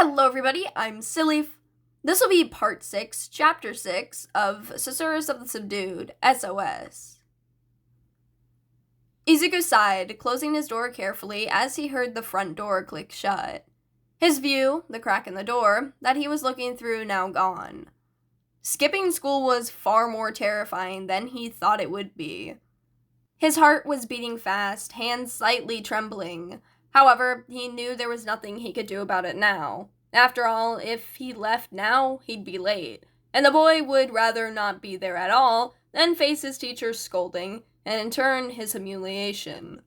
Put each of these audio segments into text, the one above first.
Hello everybody, I'm Silly. This will be part 6, chapter 6 of Susurrus of the Subdued, SOS. Izuku sighed, closing his door carefully as he heard the front door click shut. His view, the crack in the door, that he was looking through now gone. Skipping school was far more terrifying than he thought it would be. His heart was beating fast, hands slightly trembling. However, he knew there was nothing he could do about it now. After all, if he left now, he'd be late, and the boy would rather not be there at all than face his teacher's scolding, and in turn, his humiliation.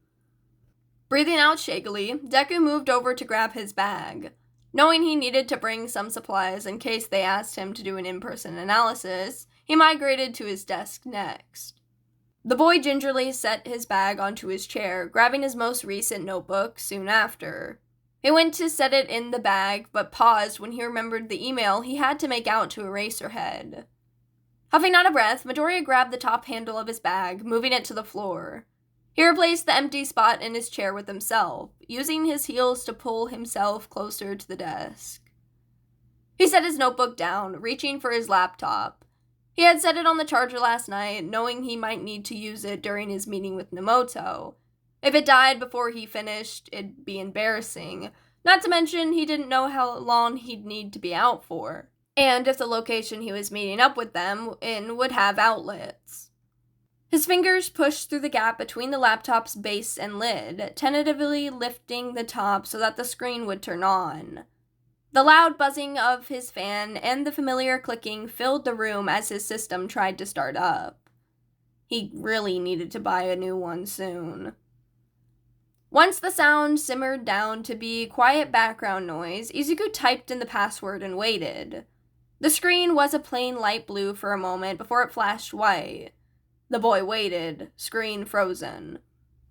Breathing out shakily, Deku moved over to grab his bag. Knowing he needed to bring some supplies in case they asked him to do an in-person analysis, he migrated to his desk next. The boy gingerly set his bag onto his chair, grabbing his most recent notebook soon after. He went to set it in the bag, but paused when he remembered the email he had to make out to Eraserhead. Huffing out of breath, Midoriya grabbed the top handle of his bag, moving it to the floor. He replaced the empty spot in his chair with himself, using his heels to pull himself closer to the desk. He set his notebook down, reaching for his laptop. He had set it on the charger last night, knowing he might need to use it during his meeting with Nemoto. If it died before he finished, it'd be embarrassing. Not to mention, he didn't know how long he'd need to be out for, and if the location he was meeting up with them in would have outlets. His fingers pushed through the gap between the laptop's base and lid, tentatively lifting the top so that the screen would turn on. The loud buzzing of his fan and the familiar clicking filled the room as his system tried to start up. He really needed to buy a new one soon. Once the sound simmered down to be quiet background noise, Izuku typed in the password and waited. The screen was a plain light blue for a moment before it flashed white. The boy waited, screen frozen.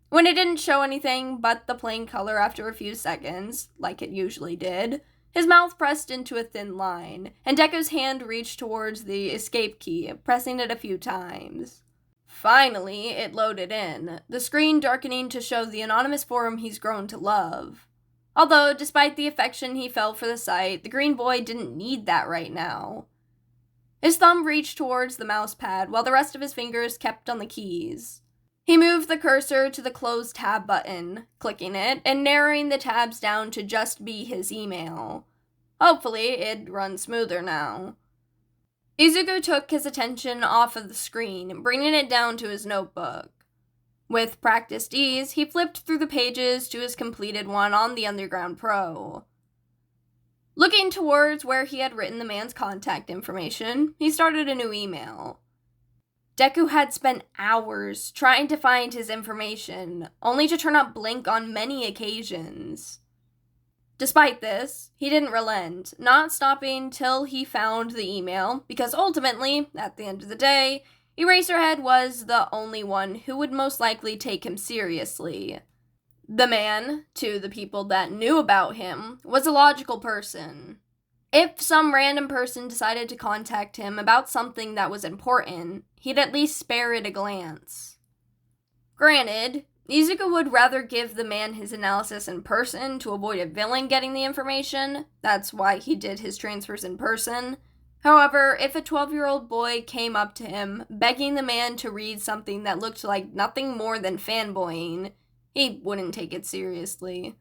When it didn't show anything but the plain color after a few seconds, like it usually did, his mouth pressed into a thin line, and Deku's hand reached towards the escape key, pressing it a few times. Finally, it loaded in, the screen darkening to show the anonymous forum he's grown to love. Although, despite the affection he felt for the site, the green boy didn't need that right now. His thumb reached towards the mouse pad, while the rest of his fingers kept on the keys. He moved the cursor to the closed tab button, clicking it, and narrowing the tabs down to just be his email. Hopefully, it'd run smoother now. Izuku took his attention off of the screen, bringing it down to his notebook. With practiced ease, he flipped through the pages to his completed one on the Underground Pro. Looking towards where he had written the man's contact information, he started a new email. Deku had spent hours trying to find his information, only to turn up blank on many occasions. Despite this, he didn't relent, not stopping till he found the email, because ultimately, at the end of the day, Eraserhead was the only one who would most likely take him seriously. The man, to the people that knew about him, was a logical person. If some random person decided to contact him about something that was important, he'd at least spare it a glance. Granted, Izuku would rather give the man his analysis in person to avoid a villain getting the information. That's why he did his transfers in person. However, if a 12-year-old boy came up to him, begging the man to read something that looked like nothing more than fanboying, he wouldn't take it seriously.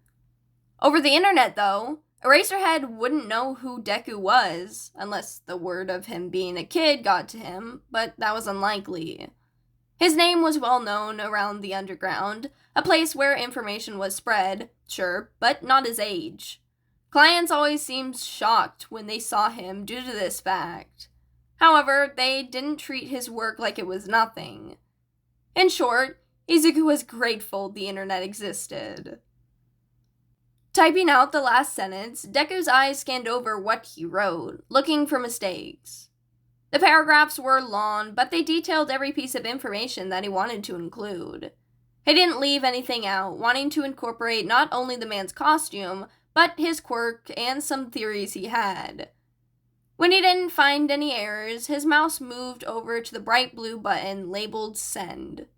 Over the internet, though, Eraserhead wouldn't know who Deku was, unless the word of him being a kid got to him, but that was unlikely. His name was well known around the underground, a place where information was spread, sure, but not his age. Clients always seemed shocked when they saw him due to this fact. However, they didn't treat his work like it was nothing. In short, Izuku was grateful the internet existed. Typing out the last sentence, Deku's eyes scanned over what he wrote, looking for mistakes. The paragraphs were long, but they detailed every piece of information that he wanted to include. He didn't leave anything out, wanting to incorporate not only the man's costume, but his quirk and some theories he had. When he didn't find any errors, his mouse moved over to the bright blue button labeled Send.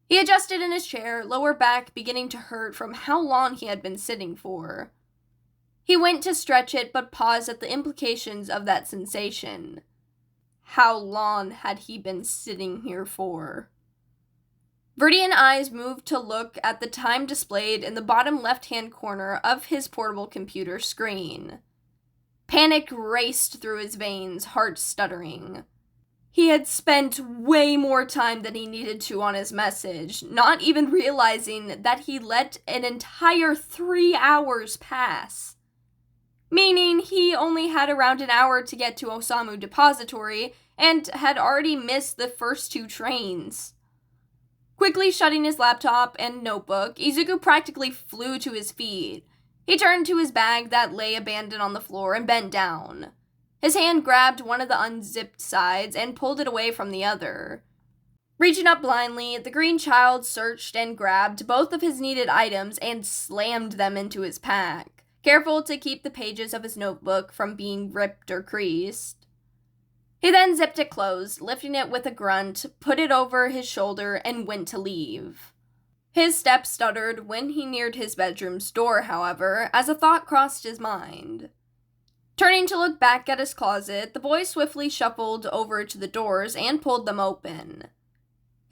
He adjusted in his chair, lower back beginning to hurt from how long he had been sitting for. He went to stretch it, but paused at the implications of that sensation. How long had he been sitting here for? Viridian eyes moved to look at the time displayed in the bottom left-hand corner of his portable computer screen. Panic raced through his veins, heart stuttering. He had spent way more time than he needed to on his message, not even realizing that he let an entire 3 hours pass. Meaning he only had around an hour to get to Osamu Depository and had already missed the first 2 trains. Quickly shutting his laptop and notebook, Izuku practically flew to his feet. He turned to his bag that lay abandoned on the floor and bent down. His hand grabbed one of the unzipped sides and pulled it away from the other. Reaching up blindly, the green child searched and grabbed both of his needed items and slammed them into his pack, careful to keep the pages of his notebook from being ripped or creased. He then zipped it closed, lifting it with a grunt, put it over his shoulder, and went to leave. His steps stuttered when he neared his bedroom's door, however, as a thought crossed his mind. Turning to look back at his closet, the boy swiftly shuffled over to the doors and pulled them open.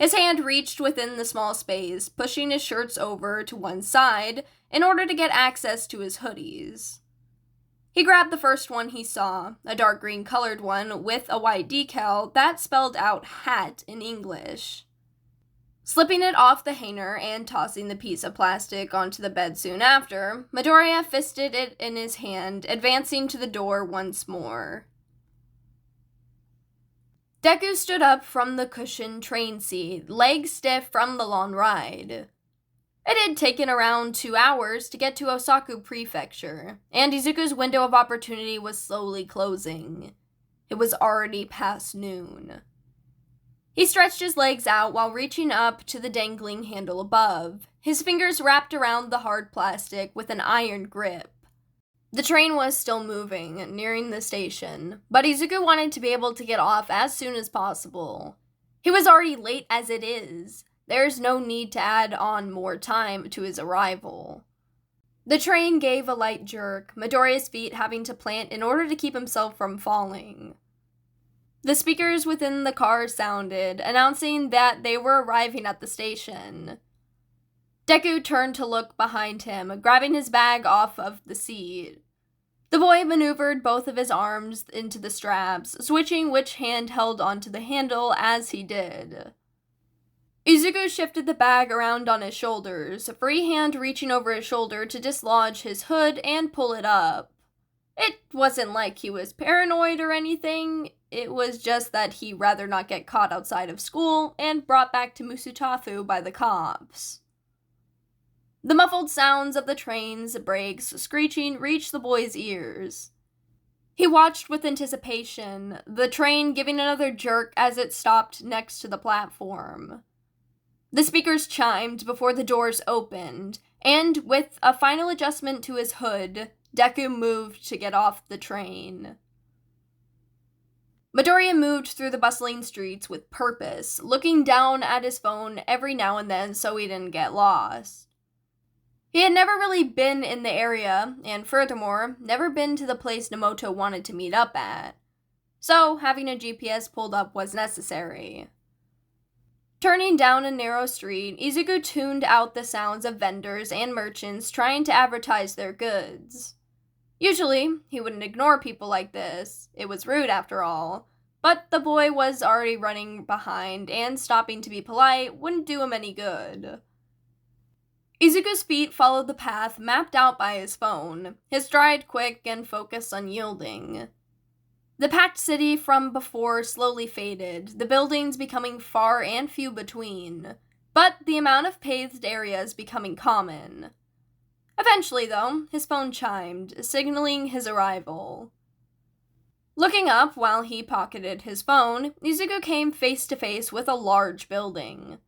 His hand reached within the small space, pushing his shirts over to one side in order to get access to his hoodies. He grabbed the first one he saw, a dark green colored one with a white decal that spelled out hat in English. Slipping it off the hanger and tossing the piece of plastic onto the bed soon after, Midoriya fisted it in his hand, advancing to the door once more. Deku stood up from the cushioned train seat, legs stiff from the long ride. It had taken around 2 hours to get to Osaku Prefecture, and Izuku's window of opportunity was slowly closing. It was already past noon. He stretched his legs out while reaching up to the dangling handle above, his fingers wrapped around the hard plastic with an iron grip. The train was still moving, nearing the station, but Izuku wanted to be able to get off as soon as possible. He was already late as it is. There's no need to add on more time to his arrival. The train gave a light jerk, Midoriya's feet having to plant in order to keep himself from falling. The speakers within the car sounded, announcing that they were arriving at the station. Deku turned to look behind him, grabbing his bag off of the seat. The boy maneuvered both of his arms into the straps, switching which hand held onto the handle as he did. Izuku shifted the bag around on his shoulders, a free hand reaching over his shoulder to dislodge his hood and pull it up. It wasn't like he was paranoid or anything, it was just that he'd rather not get caught outside of school and brought back to Musutafu by the cops. The muffled sounds of the train's brakes screeching reached the boy's ears. He watched with anticipation, the train giving another jerk as it stopped next to the platform. The speakers chimed before the doors opened, and with a final adjustment to his hood, Deku moved to get off the train. Midoriya moved through the bustling streets with purpose, looking down at his phone every now and then so he didn't get lost. He had never really been in the area, and furthermore, never been to the place Nomoto wanted to meet up at. So, having a GPS pulled up was necessary. Turning down a narrow street, Izuku tuned out the sounds of vendors and merchants trying to advertise their goods. Usually, he wouldn't ignore people like this. It was rude after all. But the boy was already running behind, and stopping to be polite wouldn't do him any good. Izuku's feet followed the path mapped out by his phone, his stride quick and focus unyielding. The packed city from before slowly faded, the buildings becoming far and few between, but the amount of paved areas becoming common. Eventually, though, his phone chimed, signaling his arrival. Looking up while he pocketed his phone, Izuku came face to face with a large building.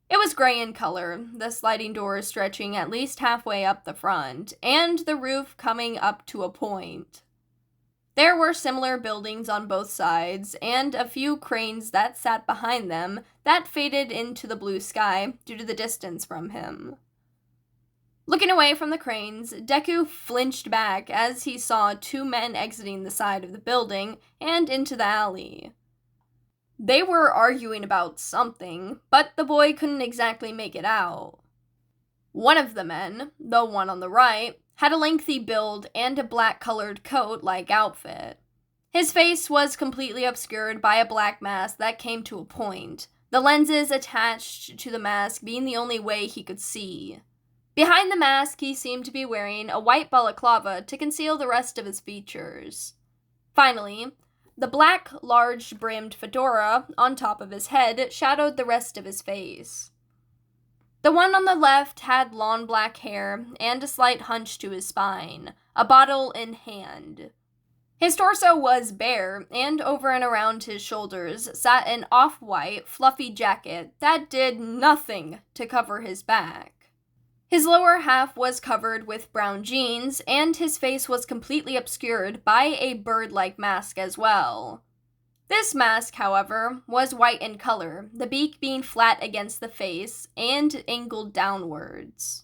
It was gray in color, the sliding doors stretching at least halfway up the front, and the roof coming up to a point. There were similar buildings on both sides, and a few cranes that sat behind them that faded into the blue sky due to the distance from him. Looking away from the cranes, Deku flinched back as he saw two men exiting the side of the building and into the alley. They were arguing about something, but the boy couldn't exactly make it out. One of the men, the one on the right, had a lengthy build and a black-colored coat-like outfit. His face was completely obscured by a black mask that came to a point, the lenses attached to the mask being the only way he could see. Behind the mask, he seemed to be wearing a white balaclava to conceal the rest of his features. Finally, the black, large-brimmed fedora on top of his head shadowed the rest of his face. The one on the left had long black hair and a slight hunch to his spine, a bottle in hand. His torso was bare, and over and around his shoulders sat an off-white, fluffy jacket that did nothing to cover his back. His lower half was covered with brown jeans, and his face was completely obscured by a bird-like mask as well. This mask, however, was white in color, the beak being flat against the face and angled downwards.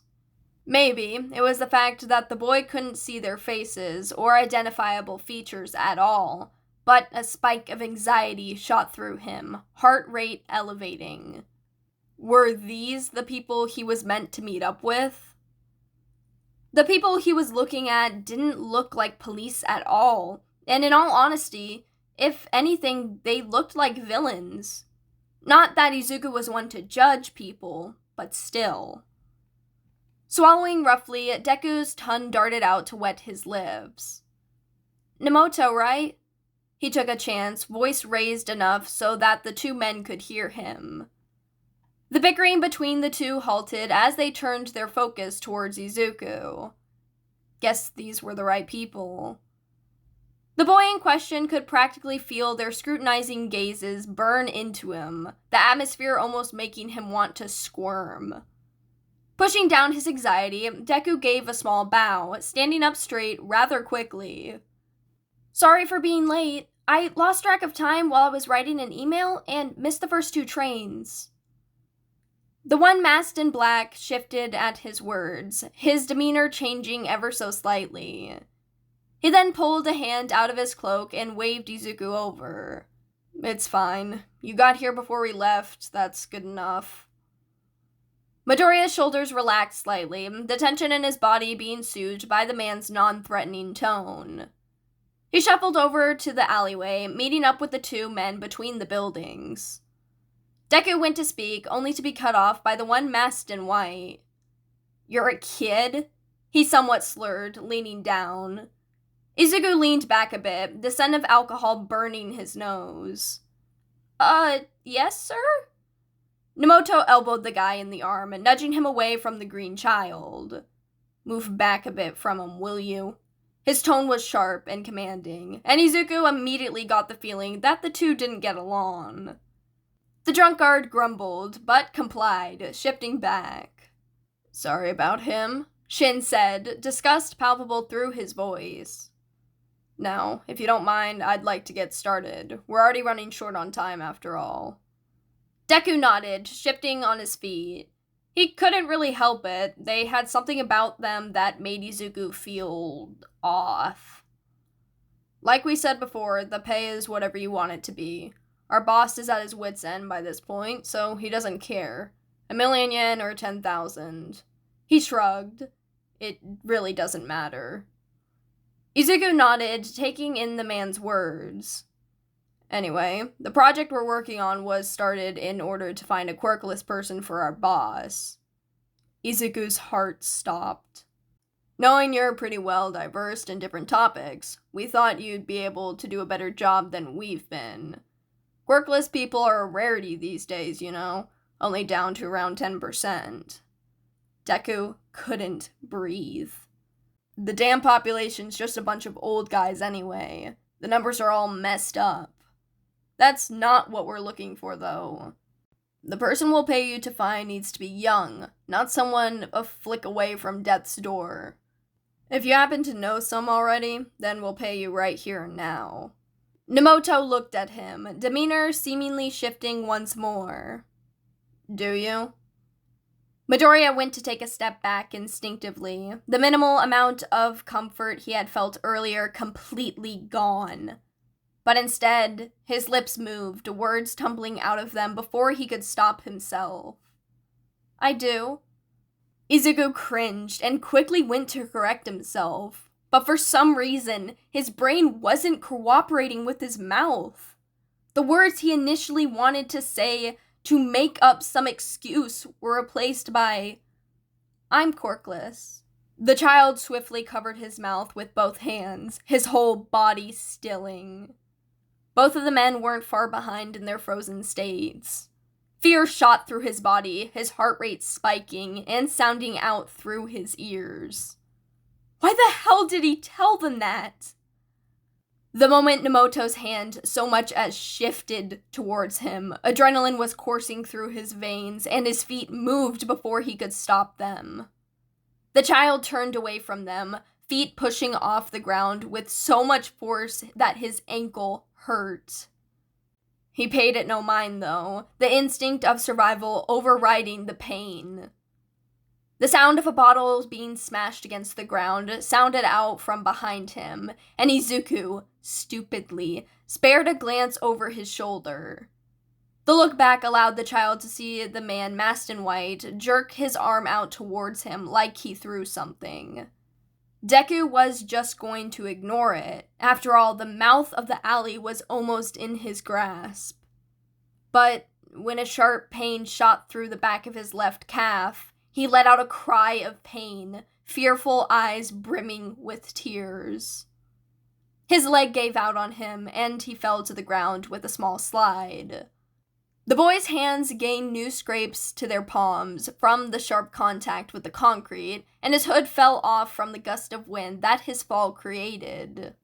Maybe it was the fact that the boy couldn't see their faces or identifiable features at all, but a spike of anxiety shot through him, heart rate elevating. Were these the people he was meant to meet up with? The people he was looking at didn't look like police at all, and in all honesty, if anything, they looked like villains. Not that Izuku was one to judge people, but still. Swallowing roughly, Deku's tongue darted out to wet his lips. Nemoto, right? He took a chance, voice raised enough so that the two men could hear him. The bickering between the two halted as they turned their focus towards Izuku. Guess these were the right people. The boy in question could practically feel their scrutinizing gazes burn into him, the atmosphere almost making him want to squirm. Pushing down his anxiety, Deku gave a small bow, standing up straight rather quickly. Sorry for being late. I lost track of time while I was writing an email and missed the first two trains. The one masked in black shifted at his words, his demeanor changing ever so slightly. He then pulled a hand out of his cloak and waved Izuku over. It's fine. You got here before we left. That's good enough. Midoriya's shoulders relaxed slightly, the tension in his body being soothed by the man's non-threatening tone. He shuffled over to the alleyway, meeting up with the two men between the buildings. Deku went to speak, only to be cut off by the one masked in white. You're a kid? He somewhat slurred, leaning down. Izuku leaned back a bit, the scent of alcohol burning his nose. Yes, sir? Nemoto elbowed the guy in the arm, nudging him away from the green child. Move back a bit from him, will you? His tone was sharp and commanding, and Izuku immediately got the feeling that the two didn't get along. The drunkard grumbled, but complied, shifting back. Sorry about him, Shin said, disgust palpable through his voice. Now, if you don't mind, I'd like to get started. We're already running short on time after all. Deku nodded, shifting on his feet. He couldn't really help it. They had something about them that made Izuku feel off. Like we said before, the pay is whatever you want it to be. Our boss is at his wit's end by this point, so he doesn't care. 1,000,000 yen or 10,000. He shrugged. It really doesn't matter. Izuku nodded, taking in the man's words. Anyway, the project we're working on was started in order to find a quirkless person for our boss. Izuku's heart stopped. Knowing you're pretty well diverse in different topics, we thought you'd be able to do a better job than we've been. Quirkless people are a rarity these days, you know, only down to around 10%. Deku couldn't breathe. The damn population's just a bunch of old guys anyway. The numbers are all messed up. That's not what we're looking for, though. The person we'll pay you to find needs to be young, not someone a flick away from death's door. If you happen to know some already, then we'll pay you right here and now. Nemoto looked at him, demeanor seemingly shifting once more. Do you? Midoriya went to take a step back instinctively, the minimal amount of comfort he had felt earlier completely gone. But instead, his lips moved, words tumbling out of them before he could stop himself. "I do." Izuku cringed and quickly went to correct himself, but for some reason, his brain wasn't cooperating with his mouth. The words he initially wanted to say to make up some excuse were replaced by, "I'm corkless." The child swiftly covered his mouth with both hands, his whole body stilling. Both of the men weren't far behind in their frozen states. Fear shot through his body, his heart rate spiking and sounding out through his ears. Why the hell did he tell them that? The moment Nemoto's hand so much as shifted towards him, adrenaline was coursing through his veins, and his feet moved before he could stop them. The child turned away from them, feet pushing off the ground with so much force that his ankle hurt. He paid it no mind, though, the instinct of survival overriding the pain. The sound of a bottle being smashed against the ground sounded out from behind him, and Izuku, stupidly, spared a glance over his shoulder. The look back allowed the child to see the man masked in white jerk his arm out towards him like he threw something. Deku was just going to ignore it. After all, the mouth of the alley was almost in his grasp. But when a sharp pain shot through the back of his left calf, he let out a cry of pain, fearful eyes brimming with tears. His leg gave out on him, and he fell to the ground with a small slide. The boy's hands gained new scrapes to their palms from the sharp contact with the concrete, and his hood fell off from the gust of wind that his fall created.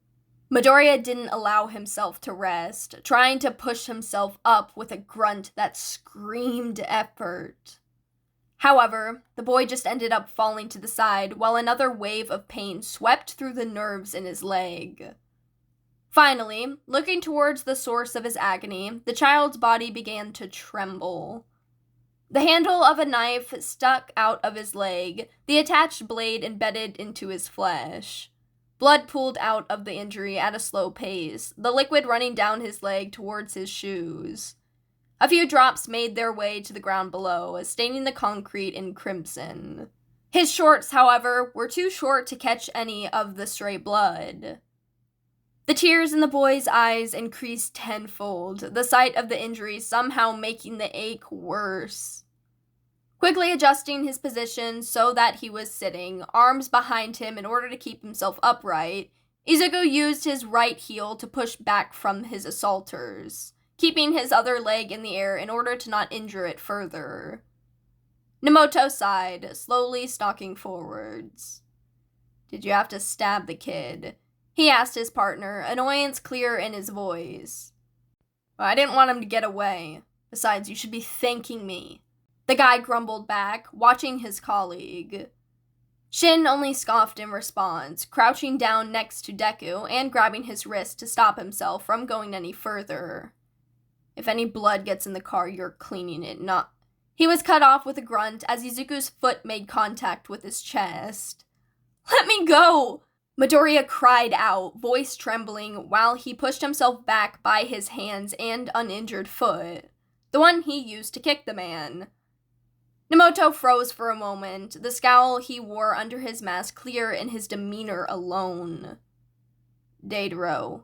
Midoriya didn't allow himself to rest, trying to push himself up with a grunt that screamed effort. However, the boy just ended up falling to the side while another wave of pain swept through the nerves in his leg. Finally, looking towards the source of his agony, the child's body began to tremble. The handle of a knife stuck out of his leg, the attached blade embedded into his flesh. Blood pooled out of the injury at a slow pace, the liquid running down his leg towards his shoes. A few drops made their way to the ground below, staining the concrete in crimson. His shorts, however, were too short to catch any of the stray blood. The tears in the boy's eyes increased tenfold, the sight of the injury somehow making the ache worse. Quickly adjusting his position so that he was sitting, arms behind him in order to keep himself upright, Izuku used his right heel to push back from his assaulters, keeping his other leg in the air in order to not injure it further. Nemoto sighed, slowly stalking forwards. "Did you have to stab the kid?" he asked his partner, annoyance clear in his voice. "Well, I didn't want him to get away. Besides, you should be thanking me," the guy grumbled back, watching his colleague. Shin only scoffed in response, crouching down next to Deku and grabbing his wrist to stop himself from going any further. "If any blood gets in the car, you're cleaning it, not..." He was cut off with a grunt as Izuku's foot made contact with his chest. "Let me go!" Midoriya cried out, voice trembling, while he pushed himself back by his hands and uninjured foot, the one he used to kick the man. Nemoto froze for a moment, the scowl he wore under his mask clear in his demeanor alone. "Deidaro,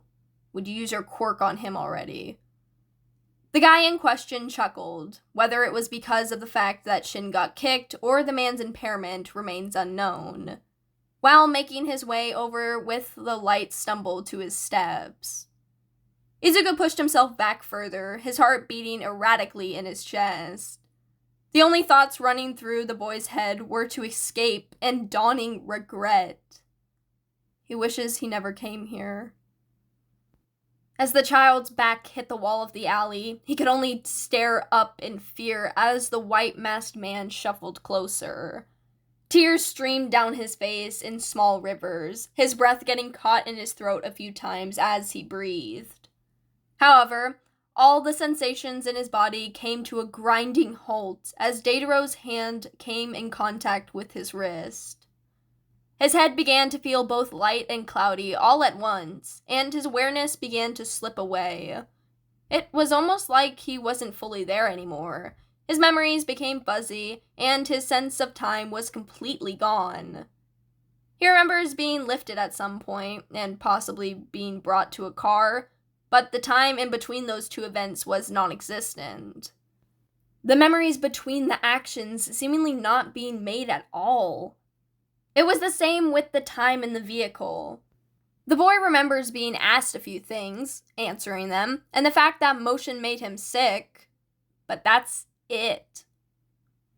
would you use your quirk on him already?" The guy in question chuckled. Whether it was because of the fact that Shin got kicked or the man's impairment remains unknown. While making his way over with the light stumble to his steps. Izuku pushed himself back further, his heart beating erratically in his chest. The only thoughts running through the boy's head were to escape and dawning regret. He wishes he never came here. As the child's back hit the wall of the alley, he could only stare up in fear as the white-masked man shuffled closer. Tears streamed down his face in small rivers, his breath getting caught in his throat a few times as he breathed. However, All the sensations in his body came to a grinding halt as Dataro's hand came in contact with his wrist. His head began to feel both light and cloudy all at once, and his awareness began to slip away. It was almost like he wasn't fully there anymore. His memories became fuzzy, and his sense of time was completely gone. He remembers being lifted at some point, and possibly being brought to a car, but the time in between those two events was non-existent. The memories between the actions seemingly not being made at all. It was the same with the time in the vehicle. The boy remembers being asked a few things, answering them, and the fact that motion made him sick, but that's it.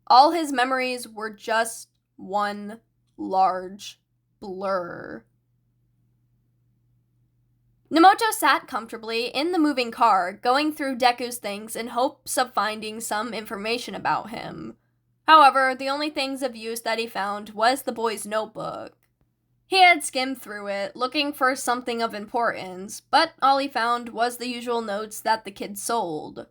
All his memories were just one large blur. Nomoto sat comfortably in the moving car, going through Deku's things in hopes of finding some information about him. However, the only things of use that he found was the boy's notebook. He had skimmed through it, looking for something of importance, but all he found was the usual notes that the kid sold.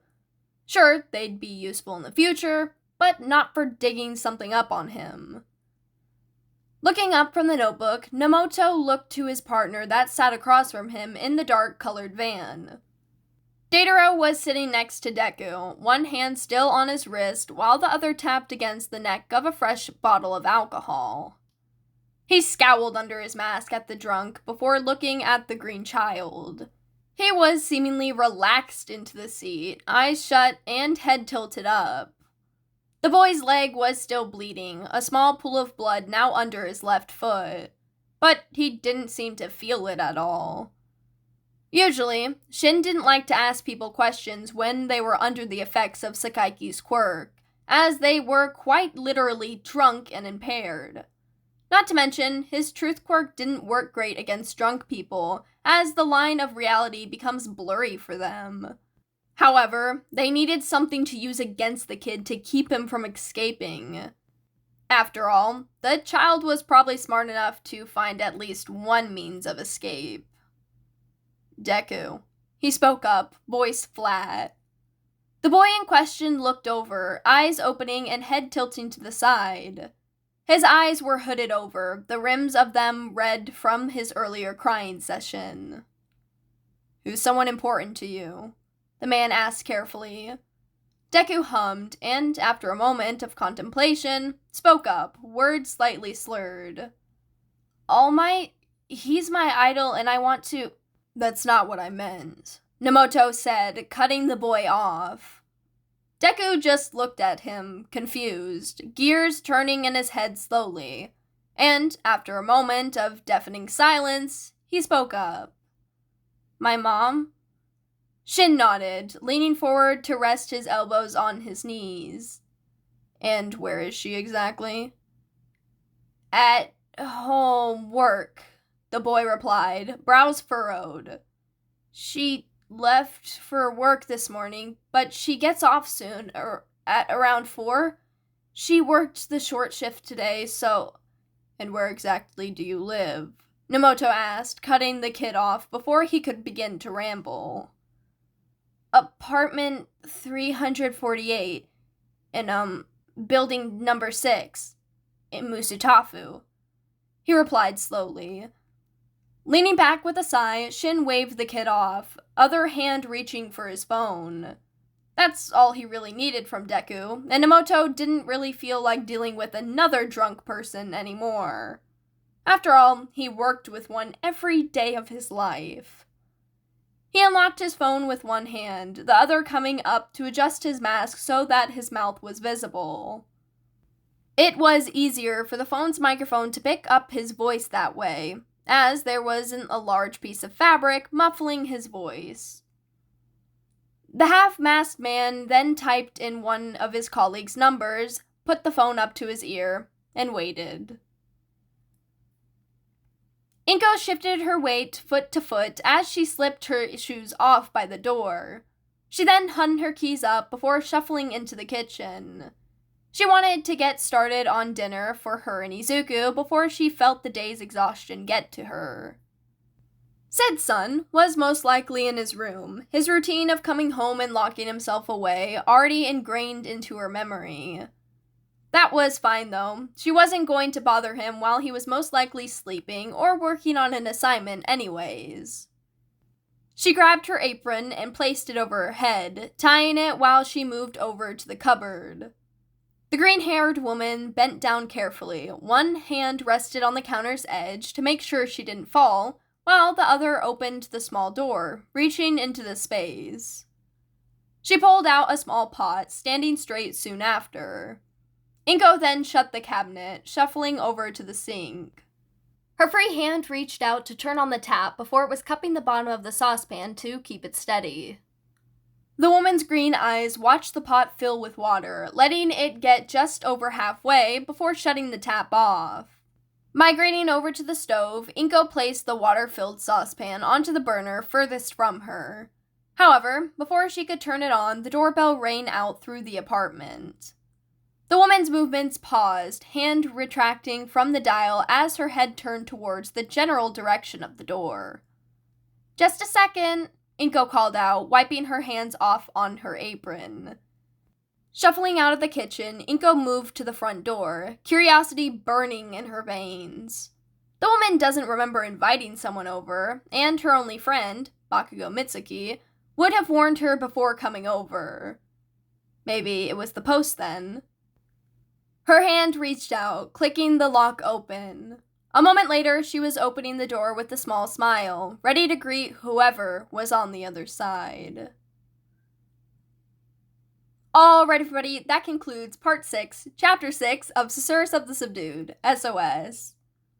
Sure, they'd be useful in the future, but not for digging something up on him. Looking up from the notebook, Nomoto looked to his partner that sat across from him in the dark-colored van. Dataro was sitting next to Deku, one hand still on his wrist, while the other tapped against the neck of a fresh bottle of alcohol. He scowled under his mask at the drunk before looking at the green child. He was seemingly relaxed into the seat, eyes shut and head tilted up. The boy's leg was still bleeding, a small pool of blood now under his left foot, but he didn't seem to feel it at all. Usually, Shin didn't like to ask people questions when they were under the effects of Sakaiki's quirk, as they were quite literally drunk and impaired. Not to mention, his truth quirk didn't work great against drunk people, as the line of reality becomes blurry for them. However, they needed something to use against the kid to keep him from escaping. After all, the child was probably smart enough to find at least one means of escape. Deku. He spoke up, voice flat. The boy in question looked over, eyes opening and head tilting to the side. His eyes were hooded over, the rims of them red from his earlier crying session. "Who's someone important to you?" the man asked carefully. Deku hummed, and after a moment of contemplation, spoke up, words slightly slurred. "All Might? He's my idol and I want to—" "That's not what I meant," Nomoto said, cutting the boy off. Deku just looked at him, confused, gears turning in his head slowly, and after a moment of deafening silence, he spoke up. "My mom?" Shin nodded, leaning forward to rest his elbows on his knees. "And where is she exactly?" "At home, work," the boy replied, brows furrowed. "She left for work this morning, but she gets off soon, at around 4. She worked the short shift today, so—" "And where exactly do you live?" Nomoto asked, cutting the kid off before he could begin to ramble. "Apartment 348, in, building number 6, in Musutafu," he replied slowly. Leaning back with a sigh, Shin waved the kid off, other hand reaching for his phone. That's all he really needed from Deku, and Nomoto didn't really feel like dealing with another drunk person anymore. After all, he worked with one every day of his life. He unlocked his phone with one hand, the other coming up to adjust his mask so that his mouth was visible. It was easier for the phone's microphone to pick up his voice that way, as there wasn't a large piece of fabric muffling his voice. The half-masked man then typed in one of his colleagues' numbers, put the phone up to his ear, and waited. Inko shifted her weight foot to foot as she slipped her shoes off by the door. She then hung her keys up before shuffling into the kitchen. She wanted to get started on dinner for her and Izuku before she felt the day's exhaustion get to her. Said son was most likely in his room, his routine of coming home and locking himself away already ingrained into her memory. That was fine though. She wasn't going to bother him while he was most likely sleeping or working on an assignment anyways. She grabbed her apron and placed it over her head, tying it while she moved over to the cupboard. The green-haired woman bent down carefully. One hand rested on the counter's edge to make sure she didn't fall, while the other opened the small door, reaching into the space. She pulled out a small pot, standing straight soon after. Inko then shut the cabinet, shuffling over to the sink. Her free hand reached out to turn on the tap before it was cupping the bottom of the saucepan to keep it steady. The woman's green eyes watched the pot fill with water, letting it get just over halfway before shutting the tap off. Migrating over to the stove, Inko placed the water-filled saucepan onto the burner furthest from her. However, before she could turn it on, the doorbell rang out through the apartment. The woman's movements paused, hand retracting from the dial as her head turned towards the general direction of the door. "Just a second," Inko called out, wiping her hands off on her apron. Shuffling out of the kitchen, Inko moved to the front door, curiosity burning in her veins. The woman doesn't remember inviting someone over, and her only friend, Bakugo Mitsuki, would have warned her before coming over. Maybe it was the post then. Her hand reached out, clicking the lock open. A moment later, she was opening the door with a small smile, ready to greet whoever was on the other side. Alright everybody, that concludes Part 6, Chapter 6 of Susurrus of the Subdued, SOS.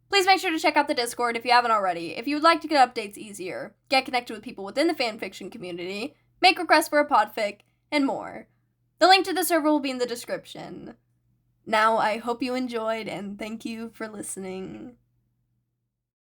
Please make sure to check out the Discord if you haven't already, if you would like to get updates easier, get connected with people within the fanfiction community, make requests for a podfic, and more. The link to the server will be in the description. Now, I hope you enjoyed, and thank you for listening.